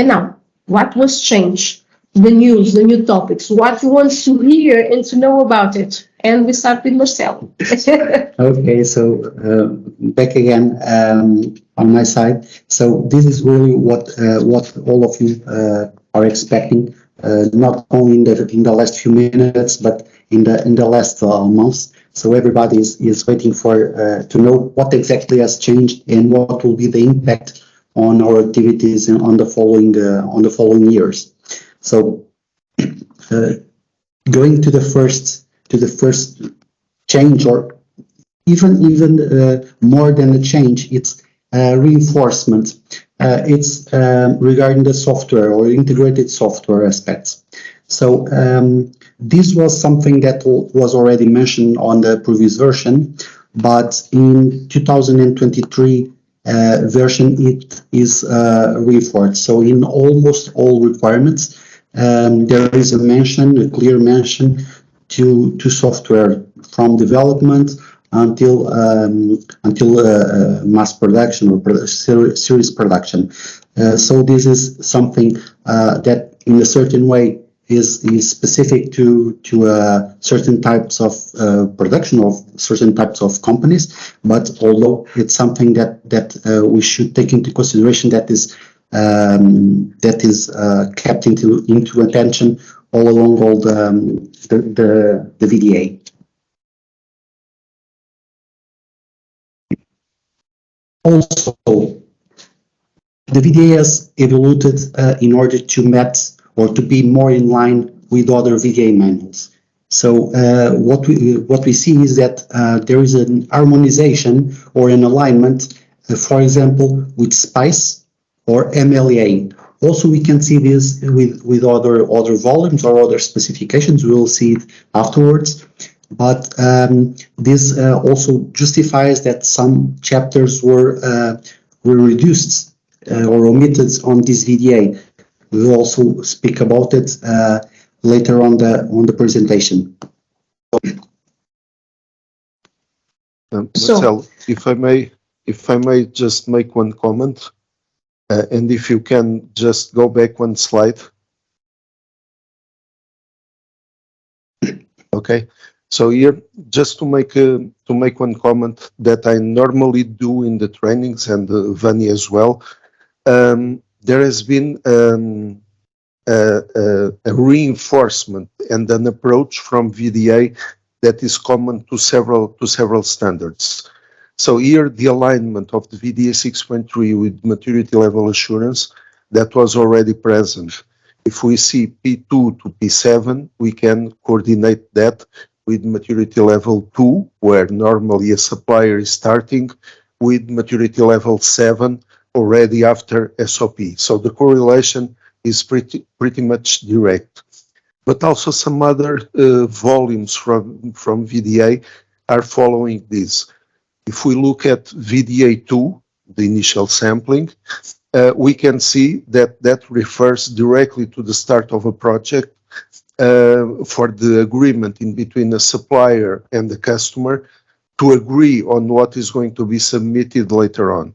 And now, what was changed? The news, the new topics, what you want to hear and to know about it. And we start with Marcelo. Okay, so back again on my side. So this is really what all of you are expecting, not only in the last few minutes, but in the last months. So everybody is waiting for to know what exactly has changed and what will be the impact on our activities and on the following years. So going to the first change, or even more than a change, it's reinforcement. It's regarding the software or integrated software aspects. So this was something that was already mentioned on the previous version, but in 2023 version it is reinforced. So in almost all requirements there is a clear mention to software, from development until mass production or series production. So this is something that in a certain way is specific to certain types of production of certain types of companies, but although it's something that we should take into consideration, that is kept into attention all along all the VDA. Also, the VDA has evolved in order to match or to be more in line with other VDA manuals. So what we see is that there is an harmonization or an alignment, for example, with SPICE or MLA. Also, we can see this with other volumes or other specifications. We will see it afterwards. But this also justifies that some chapters were reduced or omitted on this VDA. We will also speak about it later on the presentation. Marcel, if I may just make one comment, and if you can just go back one slide. Okay. So here, just to make one comment that I normally do in the trainings, and Vani as well, there has been a reinforcement and an approach from VDA that is common to several standards. So here, the alignment of the VDA 6.3 with maturity level assurance that was already present. If we see P2 to P7, we can coordinate that with maturity level 2, where normally a supplier is starting, with maturity level 7 already after SOP. So the correlation is pretty much direct. But also some other volumes from VDA are following this. If we look at VDA 2, the initial sampling, we can see that refers directly to the start of a project for the agreement in between the supplier and the customer to agree on what is going to be submitted later on.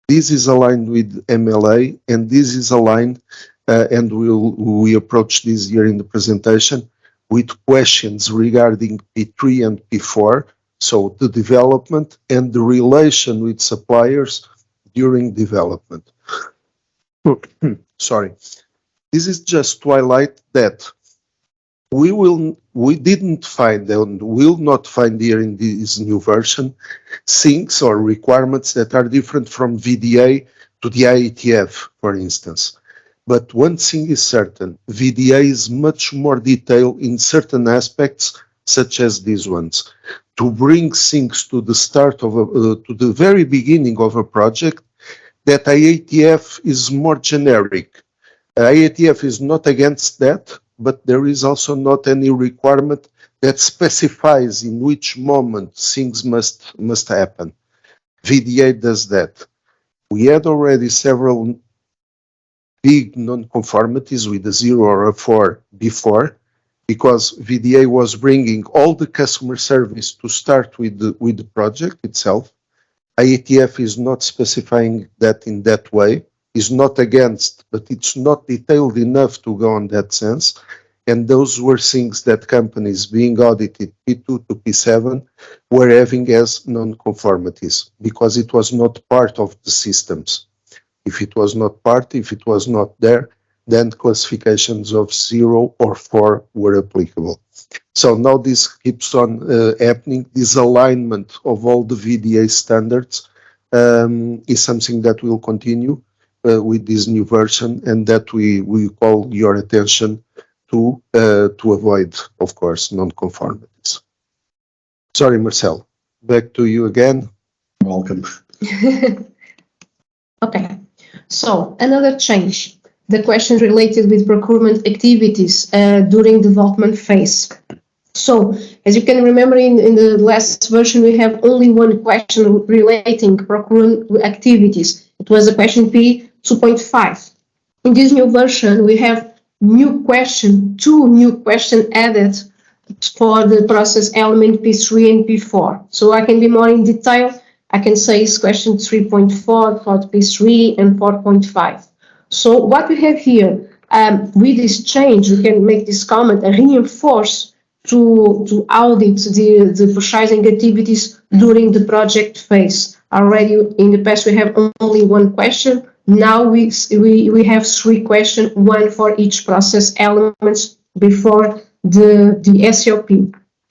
This is aligned with MLA, and this is aligned, and we approach this here in the presentation, with questions regarding P3 and P4, so the development and the relation with suppliers during development. Sorry. This is just to highlight that we didn't find and will not find here in this new version things or requirements that are different from VDA to the IATF, for instance. But one thing is certain, VDA is much more detailed in certain aspects, such as these ones. To bring things to the start of to the very beginning of a project, that IATF is more generic. IATF is not against that, but there is also not any requirement that specifies in which moment things must happen. VDA does that. We had already several big non-conformities with a 0 or a 4 before, because VDA was bringing all the customer service to start with the project itself. IATF is not specifying that in that way, is not against, but it's not detailed enough to go on that sense. And those were things that companies being audited P2 to P7 were having as non-conformities because it was not part of the systems. If it was not part, if it was not there, then classifications of 0 or 4 were applicable. So now this keeps on happening. This alignment of all the VDA standards is something that will continue with this new version, and that we call your attention to avoid, of course, non-conformities. Sorry, Marcel, back to you again. Welcome. Okay, so another change, the question related with procurement activities during development phase. So, as you can remember, in the last version, we have only one question relating procurement activities. It was the question P 2.5. In this new version, we have two new questions added for the process element P3 and P4. So I can be more in detail. I can say it's question 3.4 for P3 and 4.5. So what we have here, with this change, we can make this comment and reinforce to audit the purchasing activities during the project phase. Already in the past, we have only one question. Now we have three questions, one for each process elements before the SOP.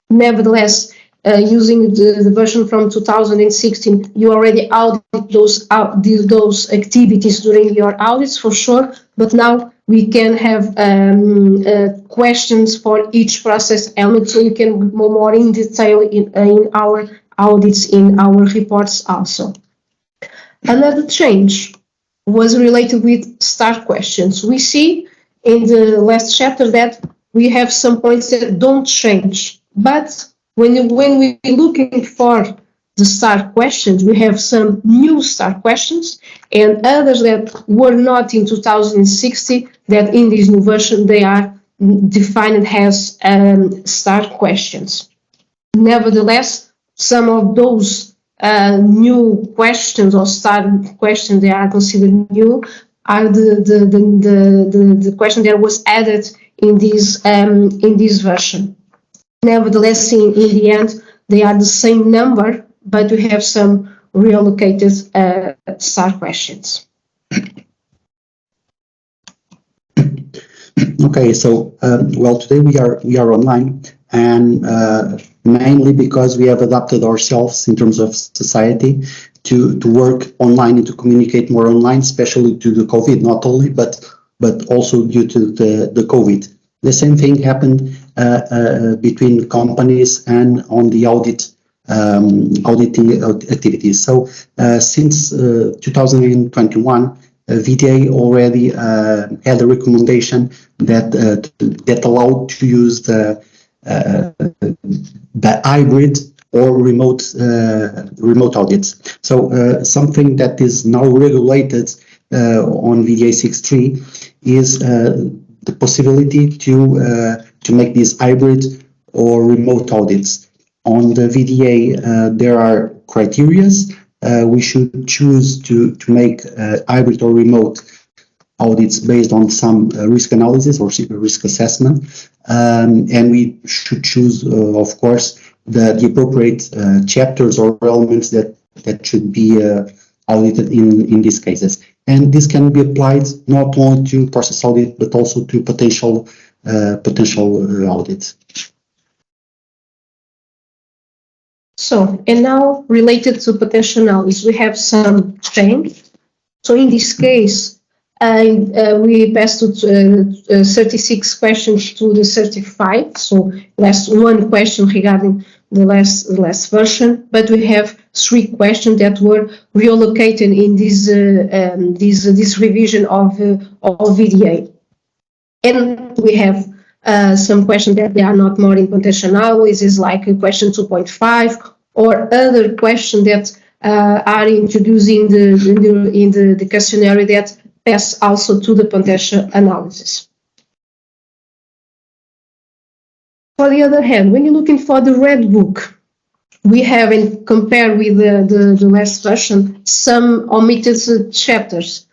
Nevertheless, using the version from 2016, you already audit those activities during your audits for sure, but now we can have questions for each process element, so you can go more in detail in our audits, in our reports also. Another change was related with start questions. We see in the last chapter that we have some points that don't change, but when we're looking for the start questions, we have some new start questions and others that were not in 2060 that in this new version they are defined as start questions. Nevertheless, some of those new questions or start questions that are considered new are the question that was added in this version. Nevertheless, in the end, they are the same number, but we have some reallocated start questions. Okay, so well, today we are online, and mainly because we have adapted ourselves in terms of society to work online and to communicate more online, especially due to COVID, not only, but also due to the COVID. The same thing happened between companies and on the auditing activities. So since 2021, VDA already had a recommendation that allowed to use the hybrid or remote audits. So something that is now regulated on VDA 6.3 is the possibility to make these hybrid or remote audits. On the VDA, there are criteria. We should choose to make hybrid or remote audits based on some risk analysis or risk assessment. And we should choose, of course, the appropriate chapters or elements that should be audited in these cases. And this can be applied not only to process audit, but also to potential audits. So, and now related to potential analysis, we have some change. So in this case, we passed to 36 questions to the 35. So last one question regarding the last version, but we have 3 questions that were reallocated in this revision of VDA. And we have some questions that they are not more in potential analysis, like question 2.5 or other questions that are introduced in the questionnaire that pass also to the potential analysis. For the other hand, when you're looking for the red book, we have, and compare with the last version, some omitted chapters.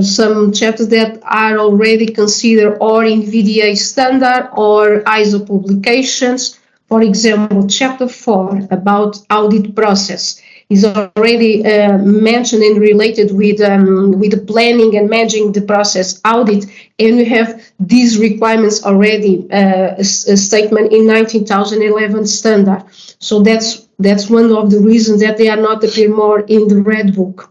some chapters that are already considered or in VDA standard or ISO publications. For example, chapter 4 about audit process is already mentioned and related with the planning and managing the process audit, and we have these requirements already a statement in 19011 standard. So that's one of the reasons that they are not appear more in the red book.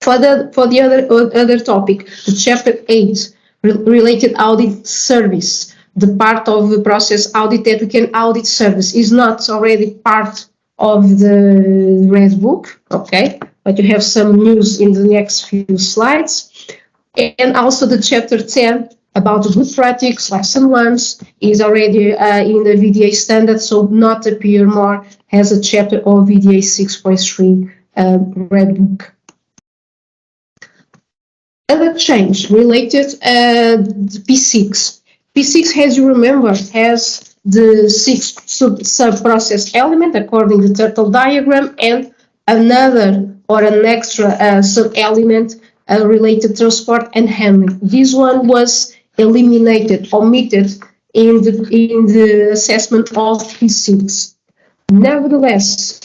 For the other topic, the chapter 8 related audit service, the part of the process audit that we can audit service is not already part of the red book, okay? But you have some news in the next few slides. And also the chapter 10 about good practice, lesson ones, is already in the VDA standard, so not appear more as a chapter of VDA 6.3 red book. Other change related P6. P6, as you remember, has the 6 sub-process element according to the turtle diagram and another or an extra sub-element related transport and handling. This one was eliminated, omitted in the assessment of P6. Nevertheless,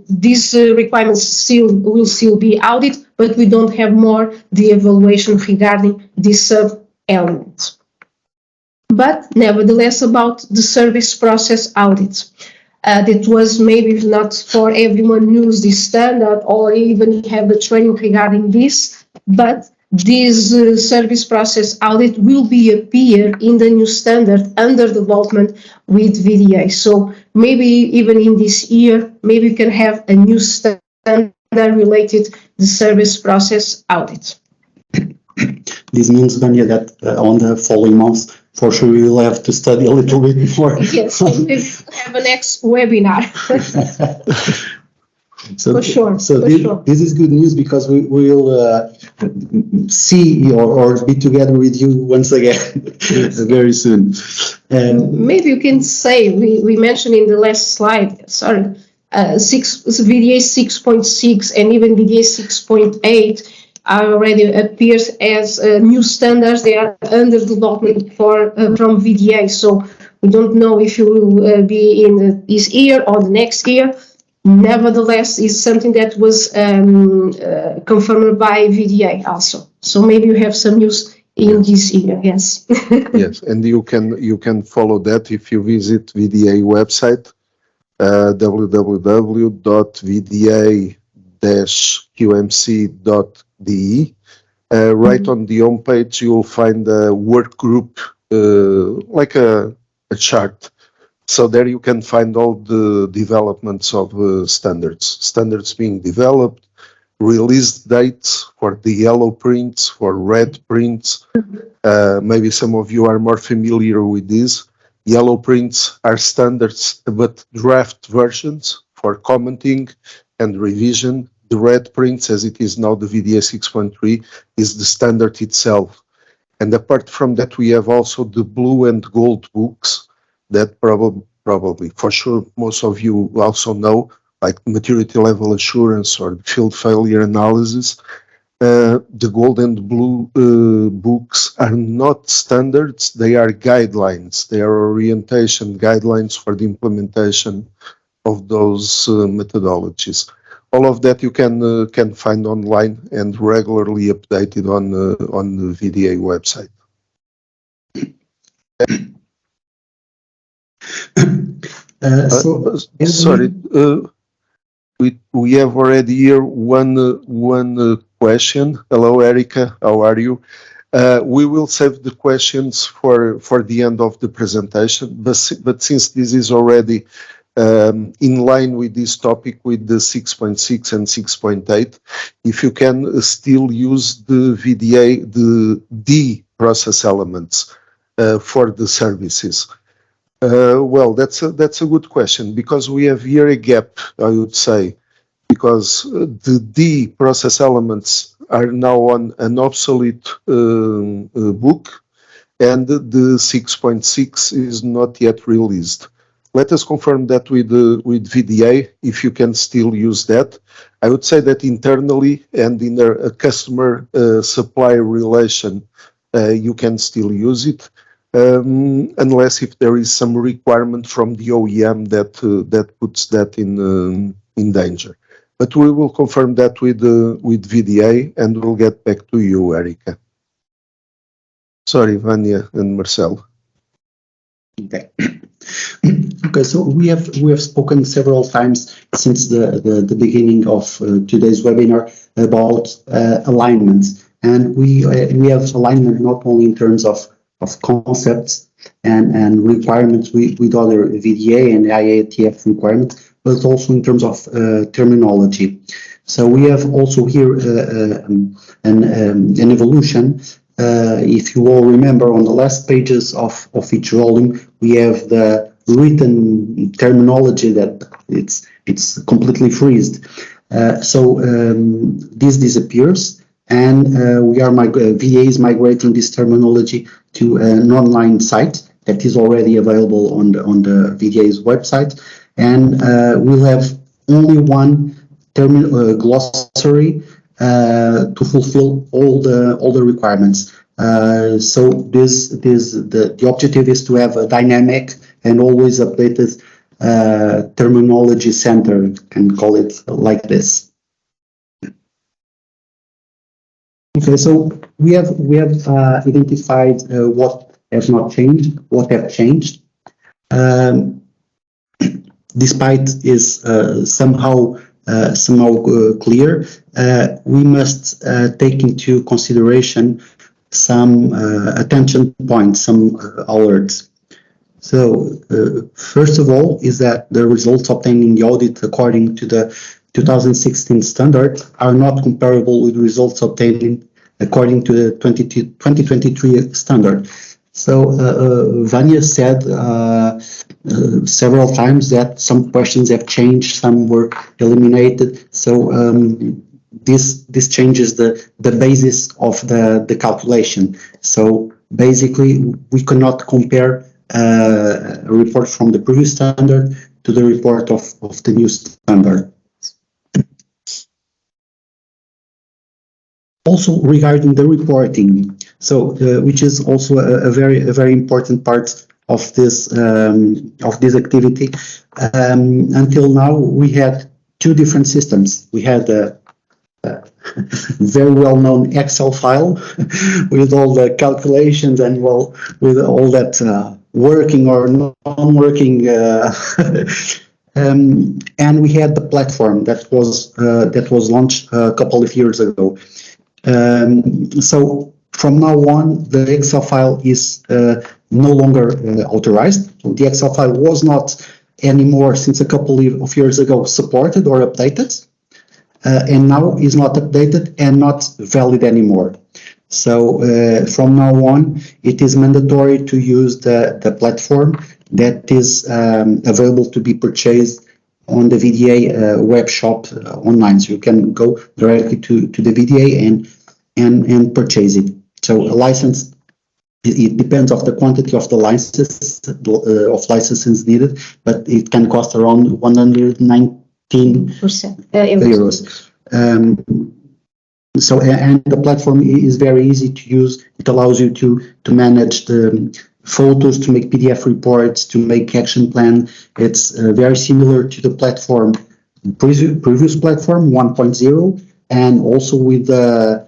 these requirements will still be audited, but we don't have more the evaluation regarding this sub-element. But nevertheless, about the service process audit, that was maybe not for everyone knows this standard or even have the training regarding this, but this service process audit will appear in the new standard under development with VDA. So maybe even in this year, maybe we can have a new standard related to the service process audit. This means, Vanya, that on the following months, for sure, we will have to study a little bit more. Yes, we'll have a next webinar. So, for sure. So for this, sure. This is good news because we will see or be together with you once again very soon. Maybe you can say, we mentioned in the last slide, sorry, VDA 6.6 and even VDA 6.8 already appears as new standards. They are under development from VDA. So we don't know if you will be in this year or the next year. Nevertheless, it's something that was confirmed by VDA also. So maybe you have some news in this year, yes. Yes, and you can follow that if you visit VDA website, www.vda-qmc.de. Right on the home page, you'll find a work group, like a chart. So there you can find all the developments of standards being developed, release dates for the yellow prints, for red prints. Maybe some of you are more familiar with these. Yellow prints are standards, but draft versions for commenting and revision. The red prints, as it is now the VDA 6.3, is the standard itself. And apart from that, we have also the blue and gold books that probably, for sure, most of you also know, like maturity level assurance or field failure analysis. The gold and blue books are not standards, they are guidelines. They are orientation guidelines for the implementation of those methodologies. All of that you can find online and regularly updated on the VDA website. Sorry, we have already here one question. Hello, Erica. How are you? We will save the questions for the end of the presentation, but since this is already in line with this topic with the 6.6 and 6.8, if you can still use the VDA, the D process elements for the services. Well, that's a good question because we have here a gap, I would say, because the D process elements are now on an obsolete book, and the 6.6 is not yet released. let us confirm that with VDA, if you can still use that. I would say that internally and in a customer supplier relation, you can still use it, unless if there is some requirement from the OEM that puts that in danger. But we will confirm that with VDA, and we'll get back to you, Erica. Sorry, Vania and Marcelo. Okay. Okay, so we have spoken several times since the beginning of today's webinar about alignment, and we have alignment not only in terms of concepts and requirements with other VDA and IATF requirements, but also in terms of terminology. So we have also here an evolution. If you all remember, on the last pages of each volume, we have the written terminology that it's completely freezed. This disappears, and VDA is migrating this terminology to an online site that is already available on the VDA's website, and we'll have only one glossary to fulfill all the requirements. So the objective is to have a dynamic and always updated terminology center, can call it like this. Okay, so we have identified what has not changed, what have changed. Despite is somehow clear, we must take into consideration some attention points, some alerts. So, first of all, is that the results obtained in the audit according to the 2016 standard are not comparable with results obtained according to the 2023 standard. So, Vania said several times that some questions have changed, some were eliminated. So, this changes the basis of the calculation. So, basically, we cannot compare a report from the previous standard to the report of the new standard. Also, regarding the reporting, so which is also a very important part of this activity. Until now, we had two different systems. We had a very well-known Excel file with all the calculations and with all that working or non-working, and we had the platform that was launched a couple of years ago. So from now on, the Excel file is no longer authorized. The Excel file was not anymore, since a couple of years ago, supported or updated, and now is not updated and not valid anymore. So from now on, it is mandatory to use the platform that is available to be purchased on the VDA web shop online. So you can go directly to the VDA and purchase it. So a license, it depends on the quantity of the licenses needed, but it can cost around 119 euros. So, and the platform is very easy to use. It allows you to manage the photos, to make PDF reports, to make action plan. It's very similar to the platform, previous platform 1.0, and also with the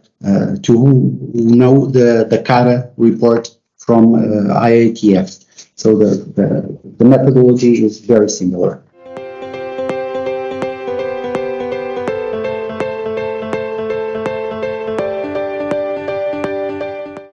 to who know the CARA report from IATF. So the methodology is very similar.